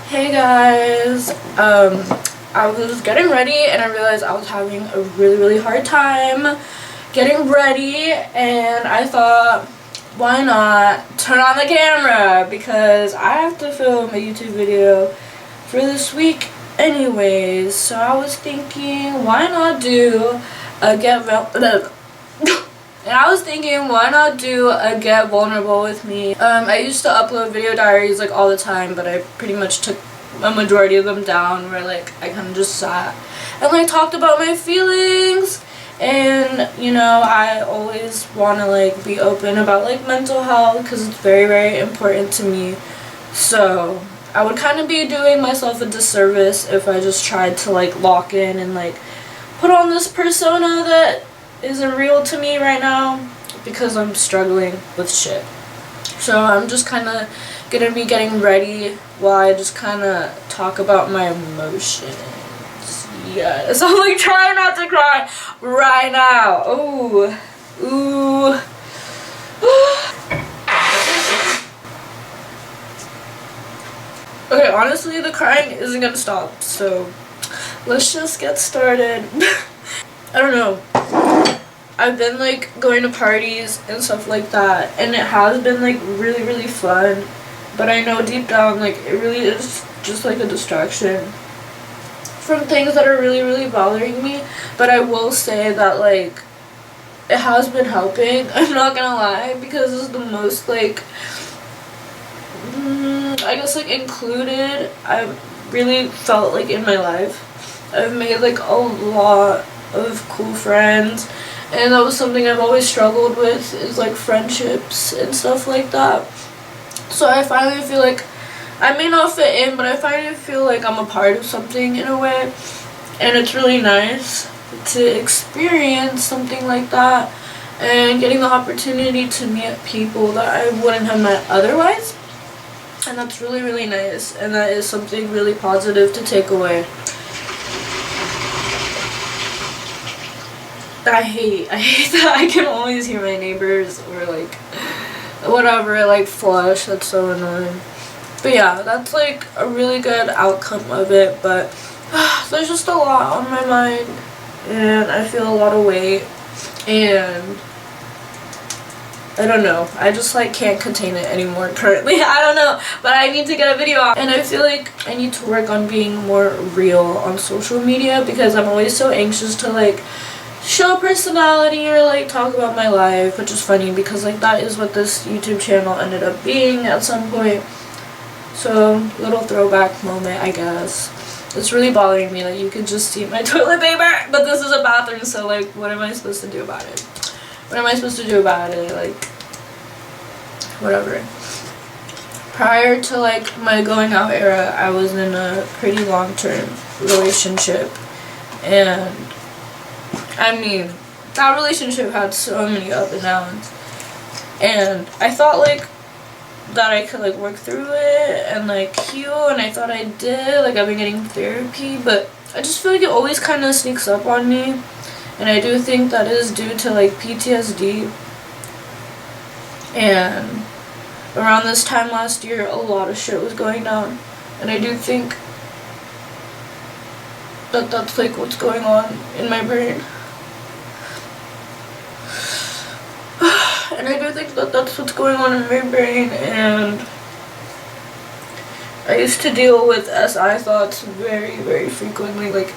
Hey guys, I was getting ready and I realized I was having a really hard time getting ready, and I thought, why not turn on the camera, because I have to film a YouTube video for this week anyways. So I was thinking, why not do a why not do a get vulnerable with me. I used to upload video diaries like all the time, but I pretty much took a majority of them down, where like I kind of just sat and like talked about my feelings. And you know, I always want to like be open about like mental health because it's very important to me. So I would kind of be doing myself a disservice if I just tried to like lock in and like put on this persona that isn't real to me right now, because I'm struggling with shit. So I'm just kind of gonna be getting ready while I just kind of talk about my emotions. Yes, I'm like trying not to cry right now. Ooh. Okay, honestly, the crying isn't gonna stop, so let's just get started. I don't know. I've been like going to parties and stuff like that, and it has been like really fun, but I know deep down like it really is just like a distraction from things that are really bothering me. But I will say that like it has been helping, I'm not gonna lie, because it's the most like I guess like included I've really felt like in my life. I've made like a lot of cool friends, and that was something I've always struggled with, is like friendships and stuff like that. So I finally feel like I may not fit in, but I finally feel like I'm a part of something in a way, and it's really nice to experience something like that and getting the opportunity to meet people that I wouldn't have met otherwise. And that's really nice, and that is something really positive to take away. I hate that I can always hear my neighbors or like whatever like flush. That's so annoying. But yeah, that's like a really good outcome of it, but there's just a lot on my mind and I feel a lot of weight, and I don't know, I just like can't contain it anymore currently. I don't know, but I need to get a video out, and I feel like I need to work on being more real on social media, because I'm always so anxious to like show personality or like talk about my life, which is funny because like that is what this YouTube channel ended up being at some point. So little throwback moment, I guess. It's really bothering me that you can just see my toilet paper, but this is a bathroom, so like what am I supposed to do about it? Like whatever. Prior to like my going out era, I was in a pretty long-term relationship, and I mean, that relationship had so many ups and downs, and I thought like that I could like work through it and like heal, and I thought I did. Like I've been getting therapy, but I just feel like it always kind of sneaks up on me, and I do think that is due to like PTSD. And around this time last year, a lot of shit was going down, and I do think that that's like what's going on in my brain. And I do think that that's what's going on in my brain, and I used to deal with SI thoughts very frequently, like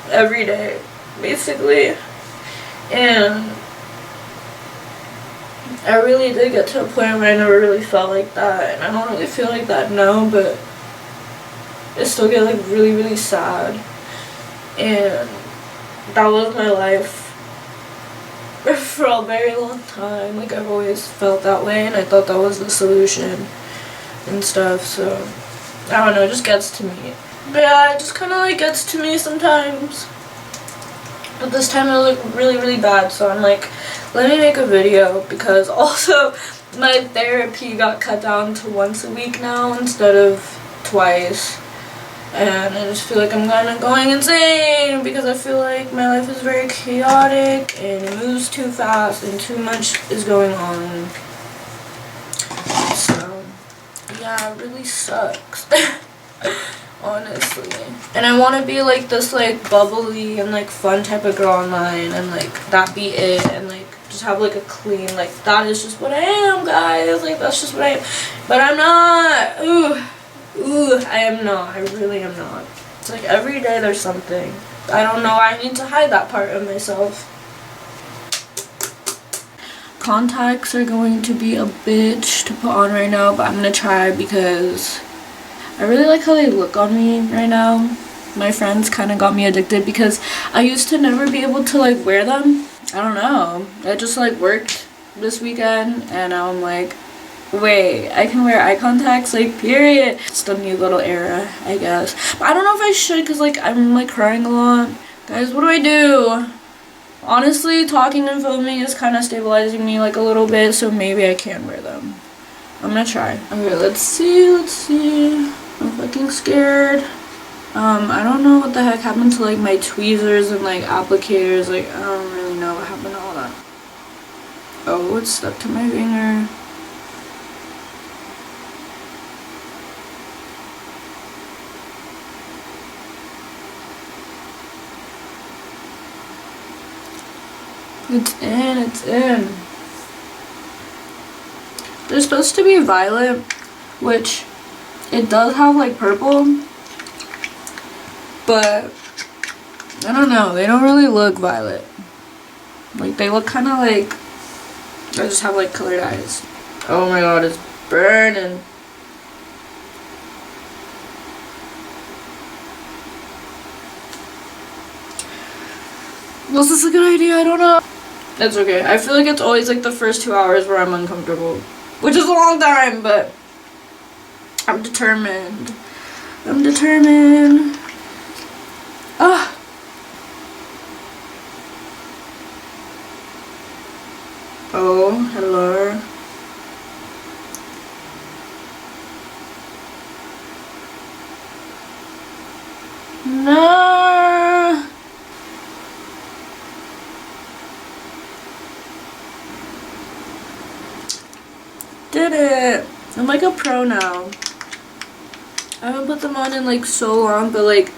every day, basically. And I really did get to a point where I never really felt like that, and I don't really feel like that now, but I still get like really sad. And that was my life for a very long time. Like I've always felt that way, and I thought that was the solution and stuff. So I don't know, it just gets to me. But yeah, it just kind of like gets to me sometimes. But this time it was like really bad, so I'm like, let me make a video, because also my therapy got cut down to once a week now instead of twice. And I just feel like I'm kind of going insane, because I feel like my life is very chaotic and it moves too fast and too much is going on. So yeah, it really sucks. honestly. And I want to be like this like bubbly and like fun type of girl online, and like that be it, and like just have like a clean, like that is just what I am, guys, like that's just what I am. But I'm not. I am not. I really am not. It's like every day there's something. I don't know, I need to hide that part of myself. Contacts are going to be a bitch to put on right now, but I'm gonna try because I really like how they look on me right now. My friends kind of got me addicted because I used to never be able to like wear them. I don't know. It just like worked this weekend, and now I'm like, wait, I can wear eye contacts, like, period. It's the new little era, I guess. But I don't know if I should, because like I'm like crying a lot. Guys, what do I do? Honestly, talking and filming is kind of stabilizing me like a little bit, so maybe I can wear them. I'm gonna try. Okay, let's see. I'm fucking scared. I don't know what the heck happened to like my tweezers and like applicators. Like, I don't really know what happened to all that. Oh, it's stuck to my finger. It's in. They're supposed to be violet, which it does have like purple, but I don't know, they don't really look violet. Like they look kind of like, I just have like colored eyes. Oh my god, it's burning. Was this a good idea? I don't know. It's okay. I feel like it's always like the first 2 hours where I'm uncomfortable, which is a long time, but I'm determined. Ah. Oh, hello. No. Did it. I'm like a pro now. I haven't put them on in like so long, but like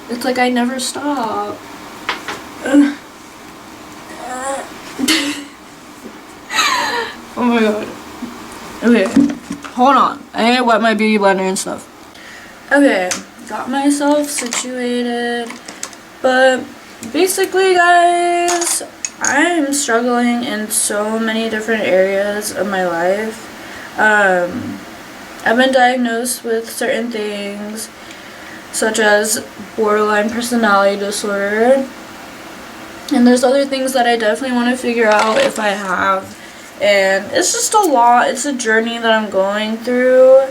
it's like I never stop. Oh my god. Okay, hold on. I need to wet my beauty blender and stuff. Okay, got myself situated, but basically, guys, I'm struggling in so many different areas of my life. I've been diagnosed with certain things, such as borderline personality disorder, and there's other things that I definitely want to figure out if I have, and it's just a lot. It's a journey that I'm going through,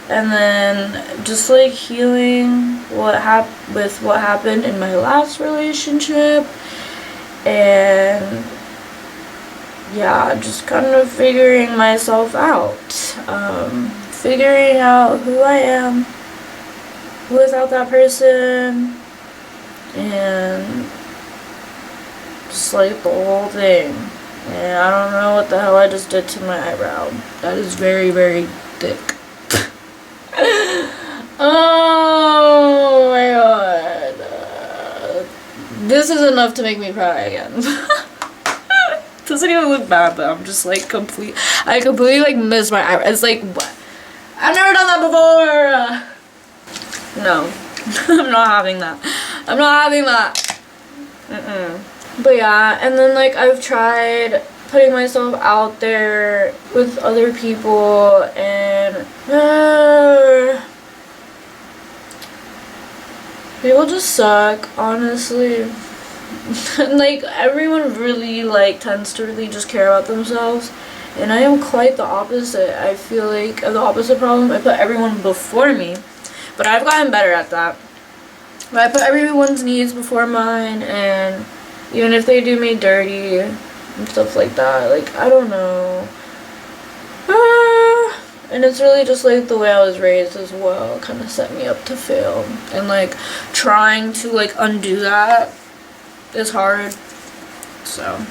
and then just like healing with what happened in my last relationship, and yeah, just kind of figuring myself out, figuring out who I am without that person, and just like the whole thing. And I don't know what the hell I just did to my eyebrow. That is very, very thick. Oh my god. This is enough to make me cry again. Doesn't even look bad, but I'm just like I completely like miss my eyebrow. It's like, what? I've never done that before. No. I'm not having that. I'm not having that. But yeah, and then like I've tried putting myself out there with other people, and people just suck, honestly. Like everyone really like tends to really just care about themselves, and I am quite the opposite. I feel like the opposite problem. I put everyone before me, but I've gotten better at that. But I put everyone's needs before mine, and even if they do me dirty and stuff like that, like, I don't know. And it's really just like the way I was raised as well kind of set me up to fail. And like trying to like undo that is hard. So,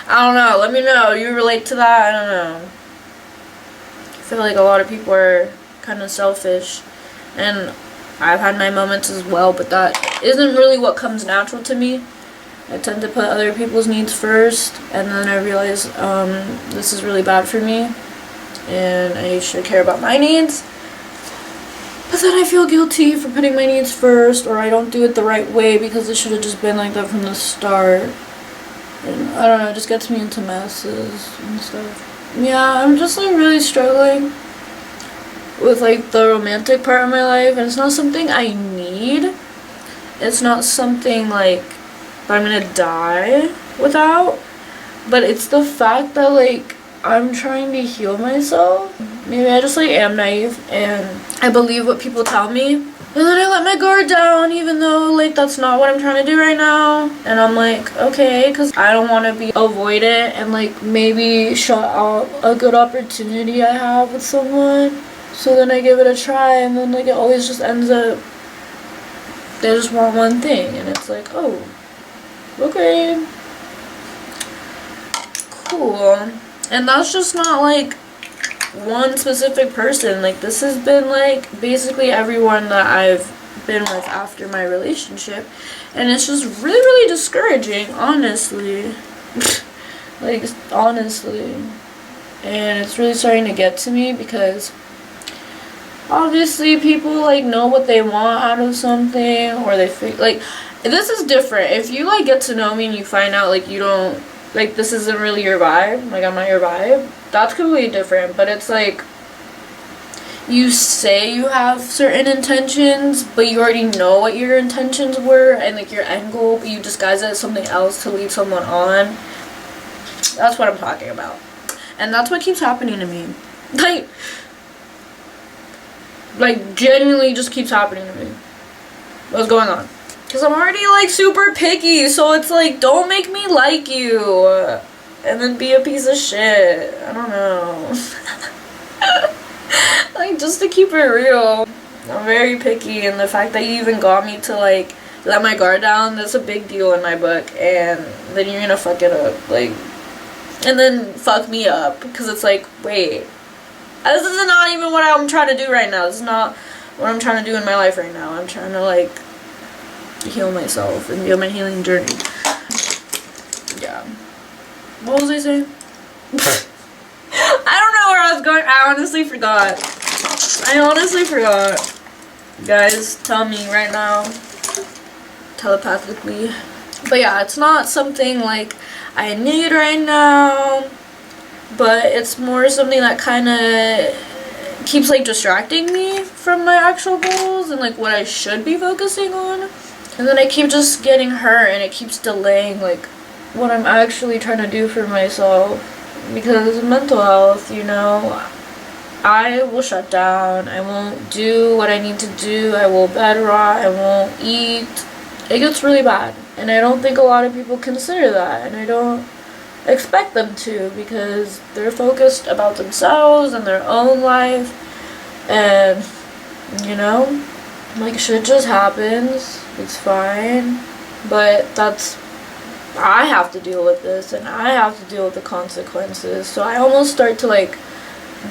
I don't know. Let me know. You relate to that? I don't know. I feel like a lot of people are kind of selfish. And I've had my moments as well, but that isn't really what comes natural to me. I tend to put other people's needs first, and then I realize this is really bad for me, and I should care about my needs. But then I feel guilty for putting my needs first, or I don't do it the right way because it should have just been like that from the start. And I don't know, it just gets me into messes and stuff. Yeah, I'm just like really struggling with like the romantic part of my life, and it's not something I need. It's not something like I'm gonna die without, but it's the fact that like I'm trying to heal myself. Maybe I just like am naive and I believe what people tell me, and then I let my guard down even though like that's not what I'm trying to do right now. And I'm like, okay, because I don't want to be avoidant and like maybe shut out a good opportunity I have with someone. So then I give it a try, and then like it always just ends up they just want one thing, and it's like, oh, okay, cool. And that's just not like one specific person. Like this has been like basically everyone that I've been with after my relationship, and it's just really, really discouraging, honestly. Like honestly, and it's really starting to get to me because obviously people like know what they want out of something, or they think like this is different. If you like get to know me and you find out like you don't like this isn't really your vibe, like I'm not your vibe, that's completely different. But it's like you say you have certain intentions, but you already know what your intentions were and like your end goal, but you disguise it as something else to lead someone on. That's what I'm talking about, and that's what keeps happening to me. Like genuinely just keeps happening to me. What's going on? Because I'm already like super picky, so it's like, don't make me like you and then be a piece of shit. I don't know. Like just to keep it real, I'm very picky, and the fact that you even got me to like let my guard down, that's a big deal in my book. And then you're gonna fuck it up, like, and then fuck me up, because it's like, wait, this is not even what I'm trying to do right now. This is not what I'm trying to do in my life right now. I'm trying to like heal myself and be on my healing journey. Yeah. What was I saying? I don't know where I was going. I honestly forgot. Guys, tell me right now. Telepathically. But yeah, it's not something like I need right now. But it's more something that kind of keeps like distracting me from my actual goals and like what I should be focusing on. And then I keep just getting hurt, and it keeps delaying like what I'm actually trying to do for myself. Because mental health, you know, I will shut down. I won't do what I need to do. I will bed rot. I won't eat. It gets really bad. And I don't think a lot of people consider that. And I don't expect them to, because they're focused about themselves and their own life. And, you know, like shit just happens. It's fine. But I have to deal with this, and I have to deal with the consequences. So I almost start to like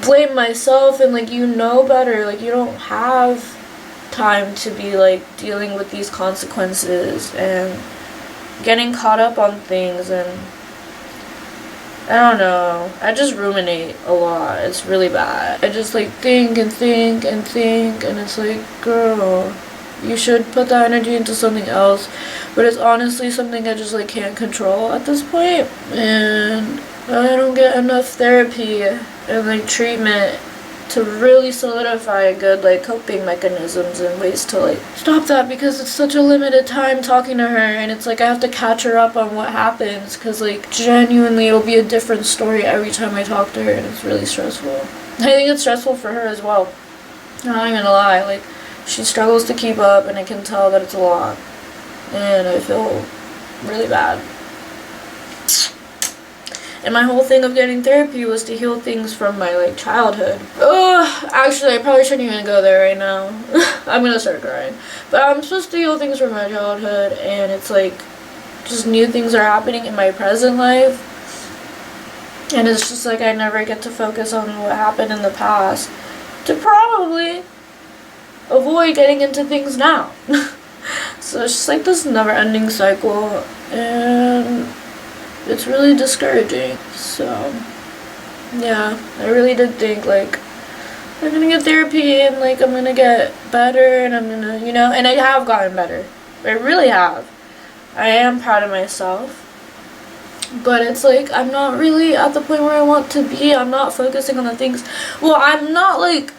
blame myself, and like, you know better, like you don't have time to be like dealing with these consequences and getting caught up on things. And I don't know, I just ruminate a lot. It's really bad. I just like think and think and think, and it's like, girl, you should put that energy into something else. But it's honestly something I just like can't control at this point. And I don't get enough therapy and like treatment to really solidify good like coping mechanisms and ways to like stop that, because it's such a limited time talking to her, and it's like I have to catch her up on what happens, because like genuinely it'll be a different story every time I talk to her, and it's really stressful. I think it's stressful for her as well. I'm not even gonna lie, like she struggles to keep up, and I can tell that it's a lot, and I feel really bad. And my whole thing of getting therapy was to heal things from my like childhood. Actually, I probably shouldn't even go there right now. I'm gonna start crying. But I'm supposed to heal things from my childhood, and it's like just new things are happening in my present life, and it's just like I never get to focus on what happened in the past to probably avoid getting into things now. So it's just like this never-ending cycle, and it's really discouraging. So yeah, I really did think like I'm gonna get therapy and like I'm gonna get better, and I'm gonna, you know, and I have gotten better. I really have. I am proud of myself. But it's like I'm not really at the point where I want to be. I'm not focusing on the things. Well, I'm not like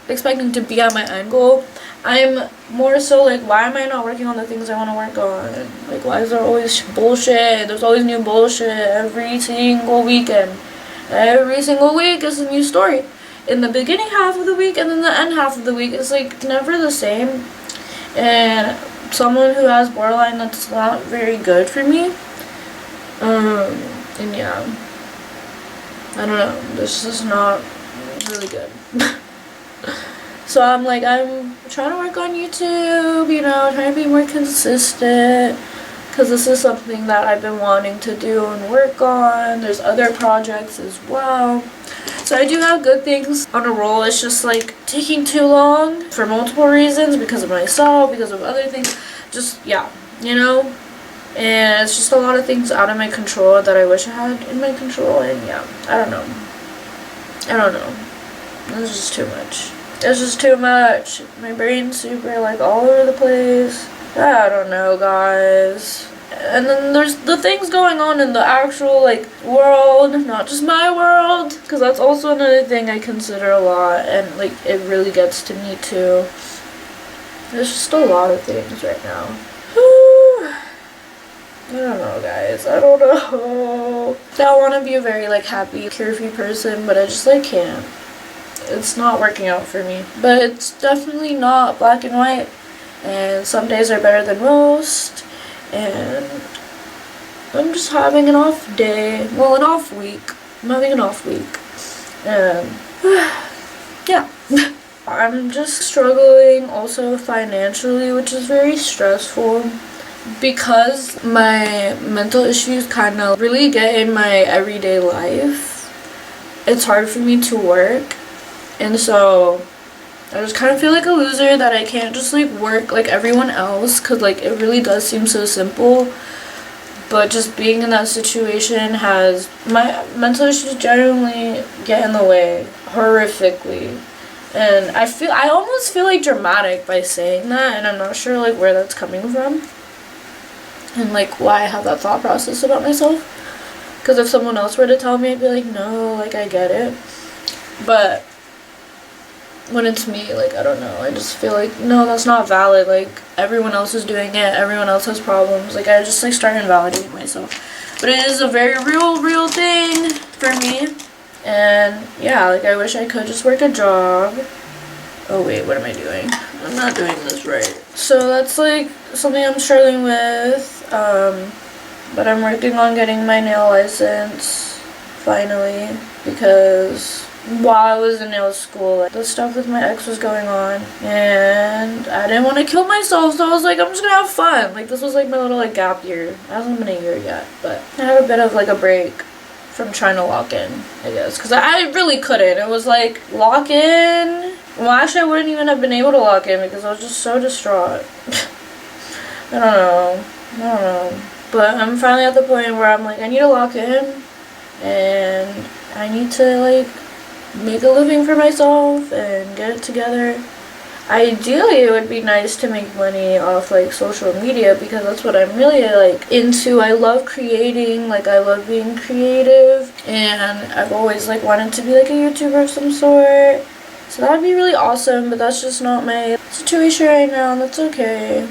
expecting to be at my end goal. I'm more so like, why am I not working on the things I want to work on? Like, why is there always bullshit? There's always new bullshit every single weekend. Every single week is a new story. In the beginning half of the week and then the end half of the week, it's like never the same. And someone who has borderline, that's not very good for me. And yeah, I don't know, this is not really good. So I'm trying to work on YouTube, you know, trying to be more consistent, because this is something that I've been wanting to do and work on. There's other projects as well. So I do have good things on a roll. It's just like taking too long for multiple reasons, because of myself, because of other things. Just, yeah, you know? And it's just a lot of things out of my control that I wish I had in my control. And yeah, I don't know. It's just too much. It's just too much. My brain's super like all over the place. I don't know, guys. And then there's the things going on in the actual like world, not just my world, because that's also another thing I consider a lot, and like it really gets to me too. There's just a lot of things right now. I don't know, guys. I don't know. I want to be a very like happy, carefree person, but I just like can't. It's not working out for me. But it's definitely not black and white. And some days are better than most. And I'm just having an off day. Well, an off week. I'm having an off week. And yeah. I'm just struggling also financially, which is very stressful. Because my mental issues kind of really get in my everyday life, it's hard for me to work. And so I just kind of feel like a loser that I can't just like work like everyone else, because like it really does seem so simple. But just being in that situation has my mental issues generally get in the way horrifically. And I almost feel like dramatic by saying that, and I'm not sure like where that's coming from and like why I have that thought process about myself. Because if someone else were to tell me, I'd be like, no, like I get it. But when it's me, like I don't know, I just feel like no, that's not valid. Like everyone else is doing it, everyone else has problems. Like I just like start invalidating myself. But it is a very real thing for me. And yeah, like I wish I could just work a job. Oh wait, what am I doing? I'm not doing this right. So that's like something I'm struggling with. But I'm working on getting my nail license finally, because while I was in nail school, like, the stuff with my ex was going on, and I didn't want to kill myself, so I was like, I'm just gonna have fun. Like this was like my little like gap year. It hasn't been a year yet, but I had a bit of like a break from trying to lock in, I guess, because I really couldn't. It was like lock in. Well, actually I wouldn't even have been able to lock in because I was just so distraught. I don't know. But I'm finally at the point where I'm like, I need to lock in, and I need to like make a living for myself and get it together. Ideally, it would be nice to make money off like social media, because that's what I'm really like into. I love creating, like I love being creative, and I've always like wanted to be like a YouTuber of some sort. So that would be really awesome, but that's just not my situation right now, and that's okay.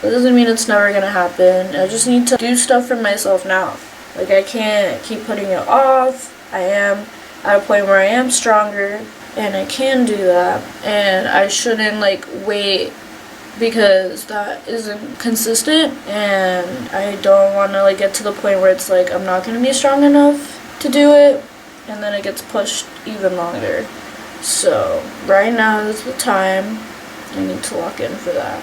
That doesn't mean it's never gonna happen. I just need to do stuff for myself now. Like I can't keep putting it off. I am at a point where I am stronger, and I can do that, and I shouldn't like wait, because that isn't consistent, and I don't want to like get to the point where it's like I'm not going to be strong enough to do it, and then it gets pushed even longer. So right now is the time. I need to lock in for that.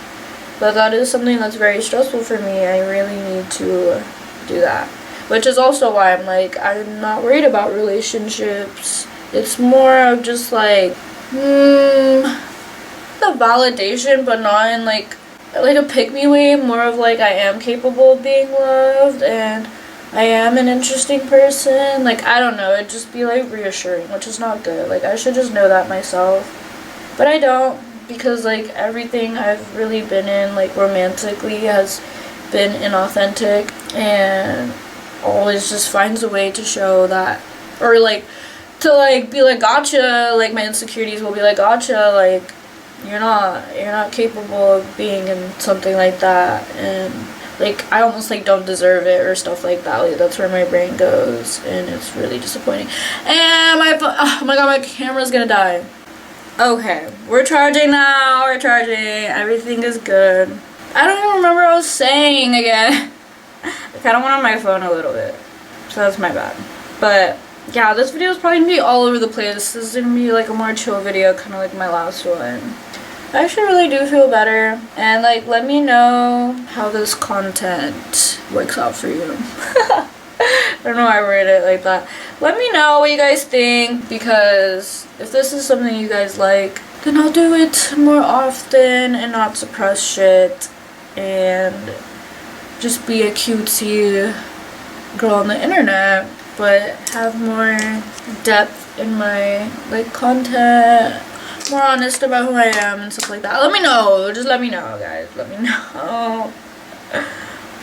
But that is something that's very stressful for me. I really need to do that, which is also why I'm like, I'm not worried about relationships. It's more of just like, the validation, but not in like a pick me way, more of like I am capable of being loved and I am an interesting person. Like, I don't know, it'd just be like reassuring, which is not good. Like, I should just know that myself, but I don't, because like everything I've really been in, like romantically, has been inauthentic, and always just finds a way to show that, or like to like be like, gotcha, like my insecurities will be like, gotcha, like you're not capable of being in something like that, and like I almost like don't deserve it or stuff like that. Like, that's where my brain goes, and it's really disappointing. And oh my god, my camera's gonna die. Okay, we're charging now, we're charging, everything is good. I don't even remember what I was saying again. I kind of went on my phone a little bit, so that's my bad. But yeah, this video is probably gonna be all over the place. This is gonna be like a more chill video, kind of like my last one. I actually really do feel better, and like let me know how this content works out for you. I don't know why I worded it like that. Let me know what you guys think, because if this is something you guys like, then I'll do it more often and not suppress shit and just be a cutesy girl on the internet, but have more depth in my like content, more honest about who I am and stuff like that. Let me know. Just let me know, guys. Let me know.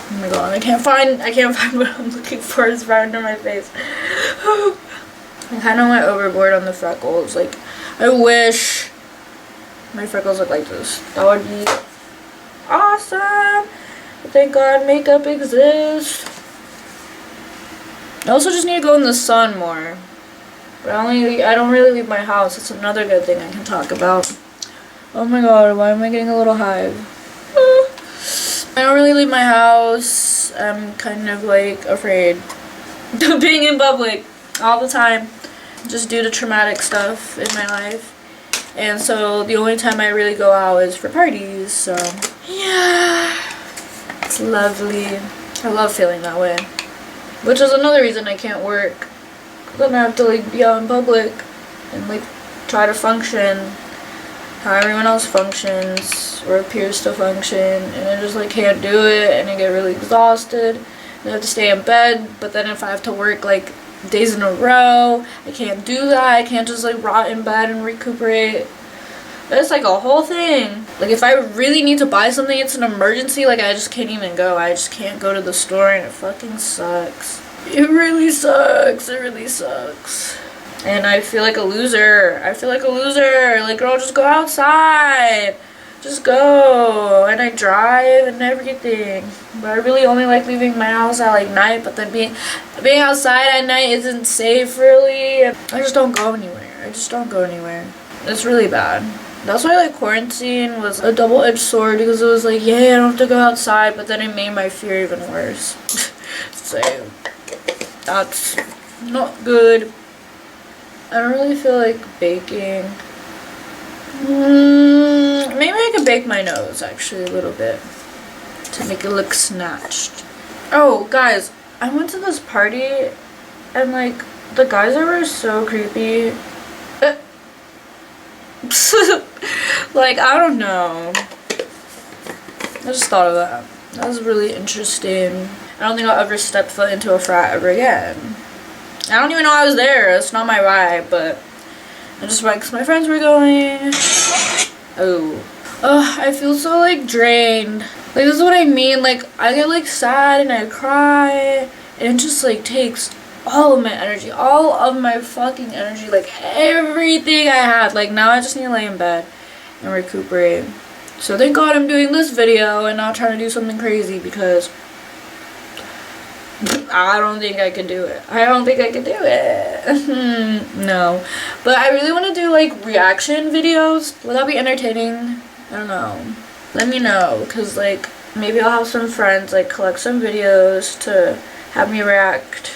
Oh my god, I can't find what I'm looking for. It's right under my face. I kind of went overboard on the freckles. Like, I wish my freckles look like this. That would be awesome. But thank god makeup exists. I also just need to go in the sun more. But I don't really leave my house. It's another good thing I can talk about. Oh my god, why am I getting a little hive? I don't really leave my house. I'm kind of like afraid of being in public all the time, just due to traumatic stuff in my life. And so the only time I really go out is for parties. So yeah, it's lovely. I love feeling that way, which is another reason I can't work. Then I have to like be out in public and like try to function how everyone else functions or appears to function, and I just like can't do it, and I get really exhausted, and I have to stay in bed. But then if I have to work like days in a row, I can't do that. I can't just like rot in bed and recuperate. It's like a whole thing. Like, if I really need to buy something, it's an emergency, like I just can't even go. I just can't go to the store, and it fucking sucks. It really sucks. It really sucks. And I feel like a loser. I feel like a loser. Like, girl, just go outside. Just go. And I drive and everything. But I really only like leaving my house at like night. But then being outside at night isn't safe, really. I just don't go anywhere. I just don't go anywhere. It's really bad. That's why like quarantine was a double-edged sword, because it was like, yeah, I don't have to go outside, but then it made my fear even worse. So that's not good. I don't really feel like baking. Maybe I could bake my nose actually a little bit to make it look snatched. Oh guys, I went to this party and like the guys there were so creepy. Like, I don't know. I just thought of that. That was really interesting. I don't think I'll ever step foot into a frat ever again. I don't even know I was there. It's not my vibe, but I just went because my friends were going. Oh. Ugh, I feel so like drained. Like, this is what I mean. Like, I get like sad and I cry, and it just like takes all of my energy, all of my fucking energy, like everything I had. Like, now I just need to lay in bed and recuperate. So thank god I'm doing this video and not trying to do something crazy, because I don't think I can do it. I don't think I can do it. No. But I really want to do like reaction videos. Will that be entertaining? I don't know. Let me know, because like maybe I'll have some friends like collect some videos to have me react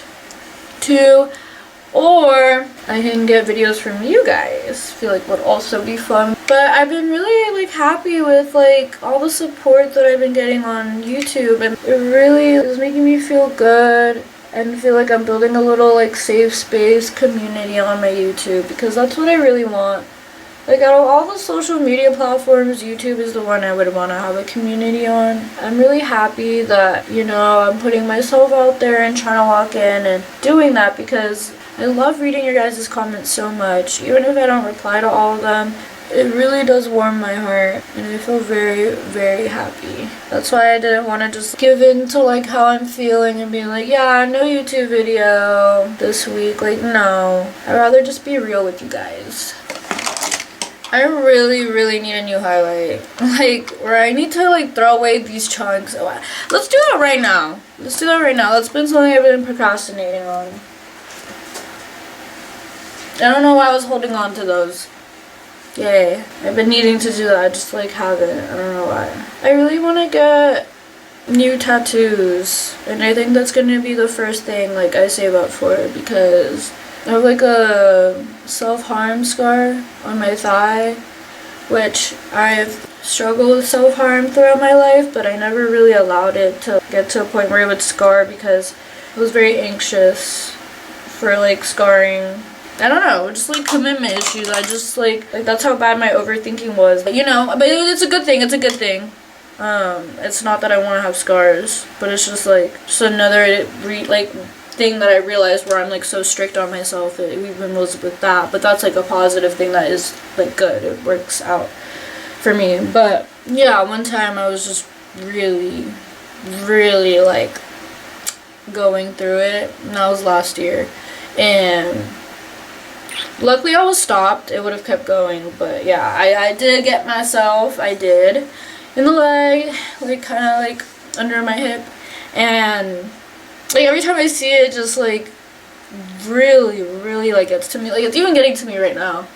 to, or I can get videos from you guys. I feel like would also be fun. But I've been really like happy with like all the support that I've been getting on YouTube, and it really is making me feel good and feel like I'm building a little like safe space community on my YouTube, because that's what I really want. Like, out of all the social media platforms, YouTube is the one I would want to have a community on. I'm really happy that, you know, I'm putting myself out there and trying to lock in and doing that, because I love reading your guys' comments so much. Even if I don't reply to all of them, it really does warm my heart, and I feel very, very happy. That's why I didn't want to just give in to, like, how I'm feeling and be like, yeah, no YouTube video this week. Like, no. I'd rather just be real with you guys. I really, really need a new highlight. Like, where I need to, like, throw away these chunks. Let's do that right now. Let's do that right now. That's been something I've been procrastinating on. I don't know why I was holding on to those. Yay. I've been needing to do that. I just, like, haven't. I don't know why. I really want to get new tattoos. And I think that's going to be the first thing, like, I save up for, because I have, like, a self-harm scar on my thigh, which I've struggled with self-harm throughout my life, but I never really allowed it to get to a point where it would scar, because I was very anxious for, like, scarring. I don't know, just, like, commitment issues. I just, like that's how bad my overthinking was. But, you know, but it's a good thing. It's a good thing. It's not that I want to have scars, but it's just, like, just another, thing that I realized where I'm, like, so strict on myself. It even was with that. But that's, like, a positive thing that is, like, good. It works out for me. But, yeah, one time I was just really, really, like, going through it. And that was last year. And luckily I was stopped. It would have kept going, but yeah, I did get myself, I did, in the leg, like, kind of, like, under my hip, and, like, every time I see it, just, like, really, really, like, gets to me. Like, it's even getting to me right now.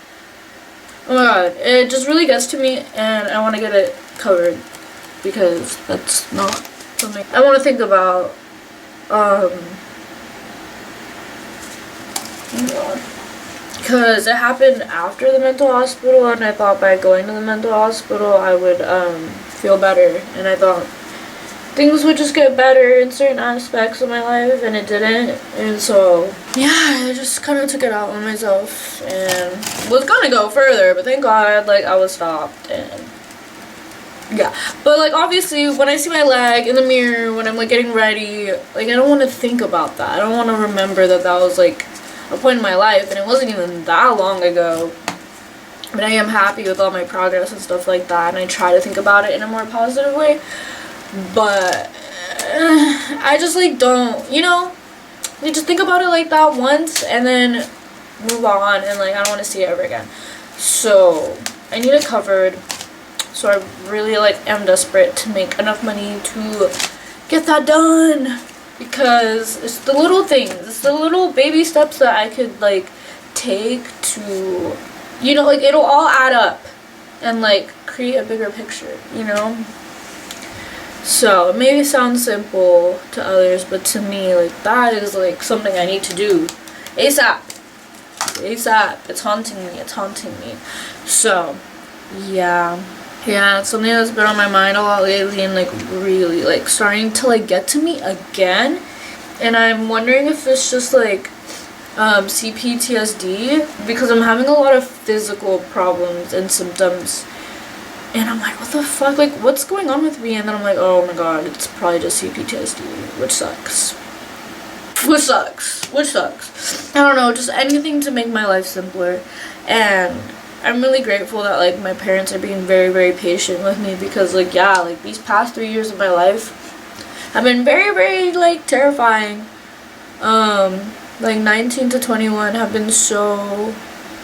Oh my god, it just really gets to me, and I want to get it covered, because that's not something I want to think about. Oh my god. Because it happened after the mental hospital, and I thought by going to the mental hospital I would feel better, and I thought things would just get better in certain aspects of my life, and it didn't. And so, yeah, I just kind of took it out on myself and was gonna go further, but thank God, like, I was stopped. And yeah, but, like, obviously when I see my leg in the mirror when I'm, like, getting ready, like, I don't want to think about that. I don't want to remember that that was, like, a point in my life, and it wasn't even that long ago. But I am happy with all my progress and stuff like that, and I try to think about it in a more positive way. But I just, like, don't, you know, you just think about it like that once and then move on, and, like, I don't want to see it ever again. So I need it covered. So I really, like, am desperate to make enough money to get that done. Because it's the little things, it's the little baby steps that I could, like, take to, you know, like, it'll all add up and, like, create a bigger picture, you know? So it maybe sounds simple to others, but to me, like, that is, like, something I need to do ASAP. ASAP. It's haunting me. It's haunting me. So, yeah. Yeah, it's something that's been on my mind a lot lately, and, like, really, like, starting to, like, get to me again. And I'm wondering if it's just, like, CPTSD, because I'm having a lot of physical problems and symptoms. And I'm like, what the fuck? Like, what's going on with me? And then I'm like, oh my god, it's probably just CPTSD, which sucks. Which sucks. Which sucks. I don't know, just anything to make my life simpler. And I'm really grateful that, like, my parents are being very, very patient with me, because, like, yeah, like, these past 3 years of my life have been very, very, like, terrifying. Like, 19 to 21 have been so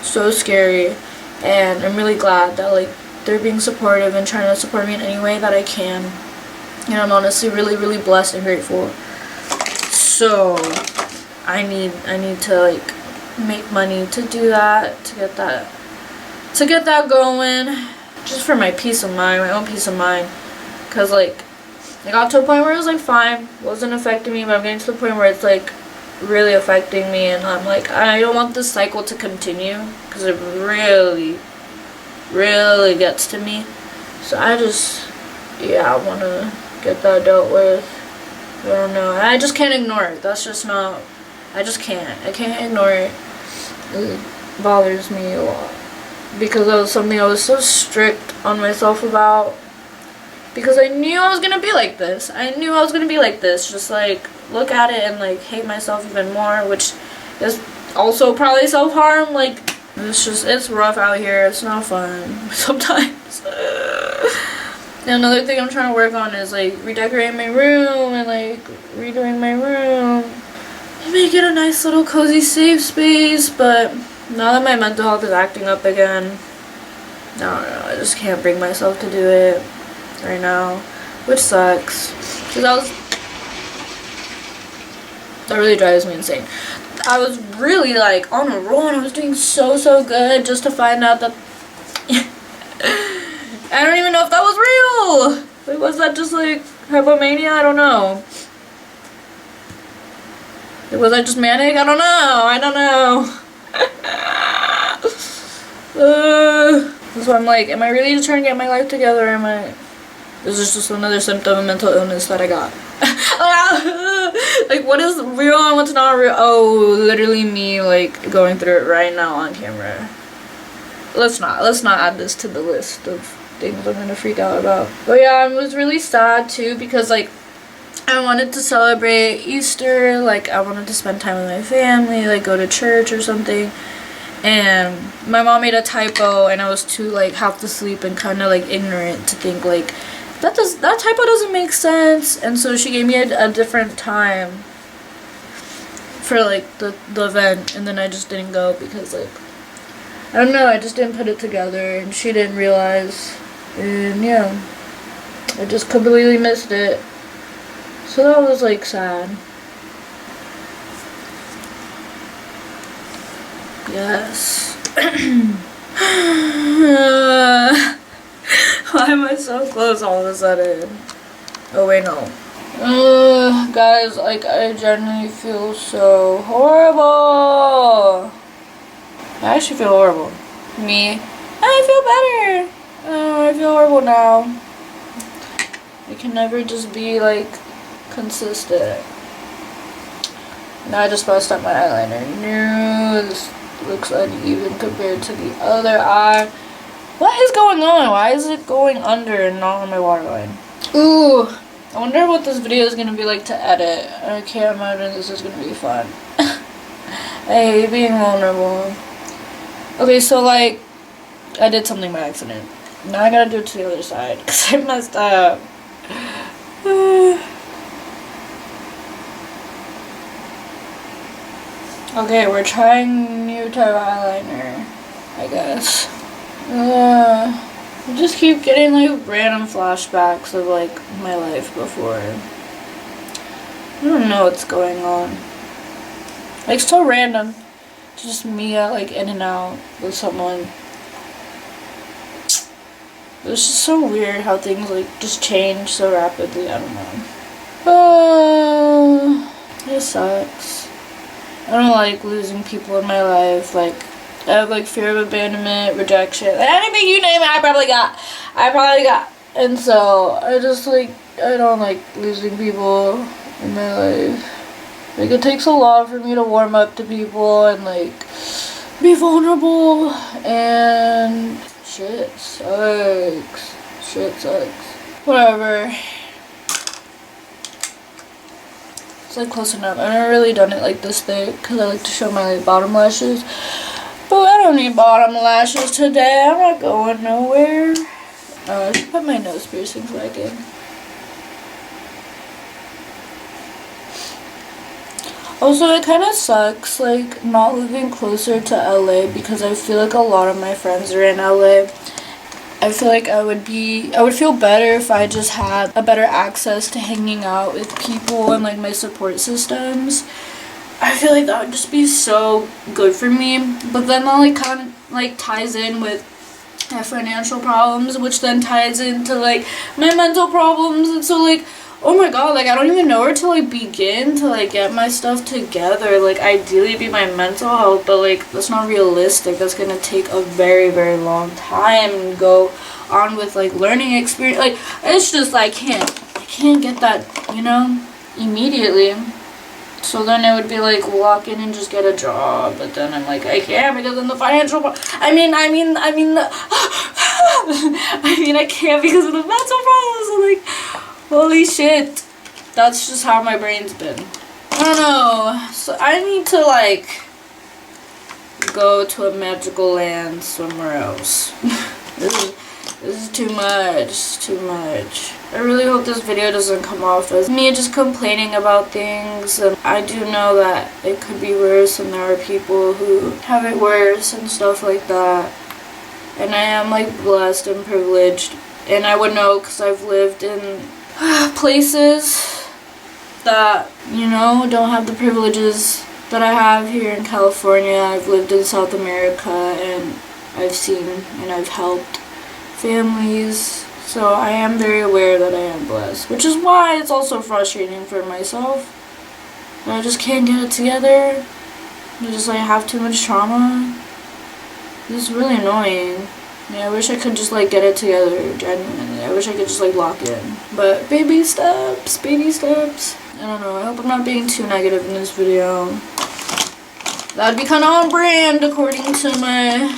scary, and I'm really glad that, like, they're being supportive and trying to support me in any way that I can, and I'm honestly really, really blessed and grateful. So I need to, like, make money to do that, to get that going, just for my peace of mind, my own peace of mind. Because, like, I got to a point where it was, like, fine, it wasn't affecting me, but I'm getting to the point where it's, like, really affecting me, and I'm like, I don't want this cycle to continue, because it really, really gets to me. So I just, yeah, I want to get that dealt with. I don't know, I just can't ignore it. That's just not, I just can't. I can't ignore it. It bothers me a lot. because that was something I was so strict on myself about. Because I knew I was gonna be like this. Just like look at it and like hate myself even more, which is also probably self-harm. Like it's rough out here. It's not fun sometimes. And another thing I'm trying to work on is like redecorating my room and like redoing my room. Make it a nice little cozy safe space, but now that my mental health is acting up again, I don't know, I just can't bring myself to do it right now, which sucks, because that really drives me insane. I was really like on a roll and I was doing so good, just to find out that I don't even know if that was real. Like, was that just like hypomania? I don't know. Was I just manic? I don't know. So I'm like, am I really just trying to get my life together, or is this just another symptom of mental illness that I got? Like, what is real and what's not real? Oh, literally me like going through it right now on camera. Let's not add this to the list of things I'm gonna freak out about. But yeah, I was really sad too, because like I wanted to celebrate Easter, like I wanted to spend time with my family, like go to church or something, and my mom made a typo and I was too like half asleep and kind of like ignorant to think like that typo doesn't make sense, and so she gave me a different time for like the event, and then I just didn't go because like I don't know, I just didn't put it together and she didn't realize, and yeah, I just completely missed it. So that was like sad. Yes. Why am I so close all of a sudden? Oh wait, no. Guys, like I genuinely feel so horrible. I actually feel horrible. Me. I feel better. Oh, I feel horrible now. I can never just be like consistent. Now I just messed up my eyeliner. No, this looks uneven compared to the other eye. What is going on? Why is it going under and not on my waterline? Ooh, I wonder what this video is gonna be like to edit. I can't imagine this is gonna be fun. I hate being vulnerable. Okay, so like, I did something by accident. Now I gotta do it to the other side because I messed up. Okay, we're trying new type of eyeliner, I guess. I just keep getting like random flashbacks of like my life before. I don't know what's going on. Like so random. It's just me like in and out with someone. It's just so weird how things like just change so rapidly. I don't know. It sucks. I don't like losing people in my life. Like, I have like fear of abandonment, rejection, anything you name it, I probably got. And so I just like, I don't like losing people in my life. Like, it takes a lot for me to warm up to people and like be vulnerable, and shit sucks. Whatever. It's like close enough. I've never really done it like this thick because I like to show my like, bottom lashes. But I don't need bottom lashes today. I'm not going nowhere. I should put my nose piercings back in. Also, it kind of sucks like not living closer to LA because I feel like a lot of my friends are in LA. I feel like I would feel better if I just had a better access to hanging out with people and like my support systems. I feel like that would just be so good for me. But then that like kind of like ties in with my financial problems, which then ties into like my mental problems. And so like, oh my god, like I don't even know where to like begin to like get my stuff together. Like ideally be my mental health, but like that's not realistic. That's gonna take a very, very long time and go on with like learning experience. Like it's just like I can't get that, you know, immediately. So then it would be like walk in and just get a job, but then I'm like I can't because in the financial I mean I can't because of the mental problems. So like, holy shit, that's just how my brain's been. I don't know. So I need to like go to a magical land somewhere else. This is too much. It's too much. I really hope this video doesn't come off as me just complaining about things. And I do know that it could be worse, and there are people who have it worse and stuff like that. And I am like blessed and privileged, and I would know because I've lived in places that, you know, don't have the privileges that I have here in California. I've lived in South America, and I've seen and I've helped families, so I am very aware that I am blessed, which is why it's also frustrating for myself that I just can't get it together. I just like have too much trauma. It's really annoying. Yeah, I wish I could just like get it together, genuinely. I wish I could just like lock in, but baby steps, baby steps. I don't know, I hope I'm not being too negative in this video. That'd be kind of on brand according to my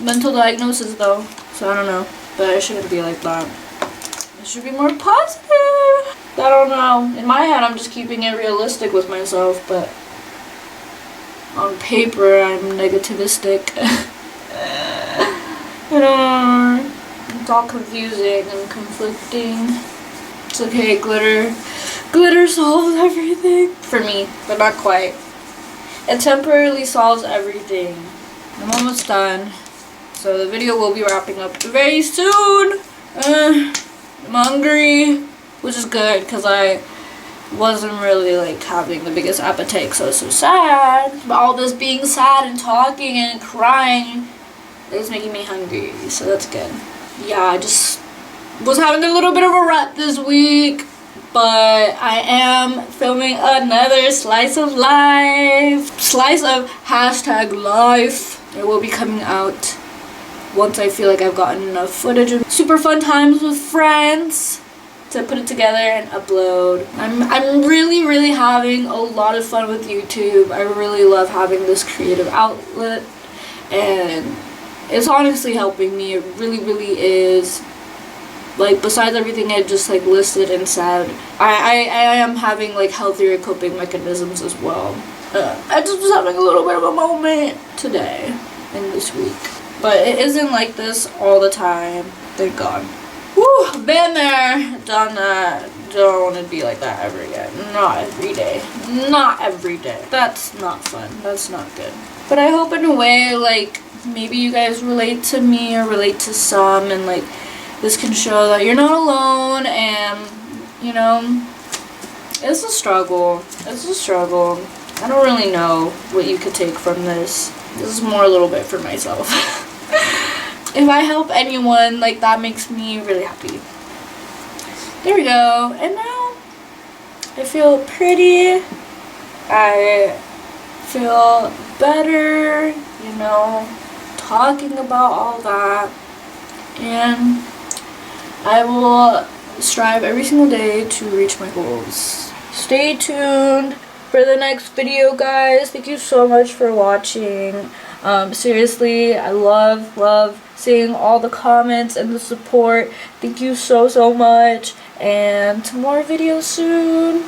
mental diagnosis though. So I don't know, but I shouldn't be like that. I should be more positive. I don't know. In my head, I'm just keeping it realistic with myself, but on paper, I'm negativistic. I don't know. It's all confusing and conflicting. It's okay, glitter. Glitter solves everything. For me, but not quite. It temporarily solves everything. I'm almost done. So the video will be wrapping up very soon. I'm hungry, which is good because I wasn't really like having the biggest appetite, so it's so sad. But all this being sad and talking and crying is making me hungry, so that's good. Yeah, I just was having a little bit of a rut this week, but I am filming another slice of life. Slice of #life. It will be coming out once I feel like I've gotten enough footage of super fun times with friends to put it together and upload. I'm really having a lot of fun with YouTube. I really love having this creative outlet, and it's honestly helping me. It really is. Like, besides everything I just like listed and said, I am having like healthier coping mechanisms as well. I just was having a little bit of a moment today and this week. But it isn't like this all the time. Thank God. Whew, been there, done that. Don't want to be like that ever again. Not every day. Not every day. That's not fun. That's not good. But I hope in a way, like, maybe you guys relate to me or relate to some, and like, this can show that you're not alone, and, you know, it's a struggle. It's a struggle. I don't really know what you could take from this. This is more a little bit for myself. If I help anyone, like, that makes me really happy. There we go. And now I feel pretty. I feel better, you know, talking about all that. And I will strive every single day to reach my goals. Stay tuned for the next video, guys. Thank you so much for watching. Seriously, I love seeing all the comments and the support. Thank you so much, and more videos soon.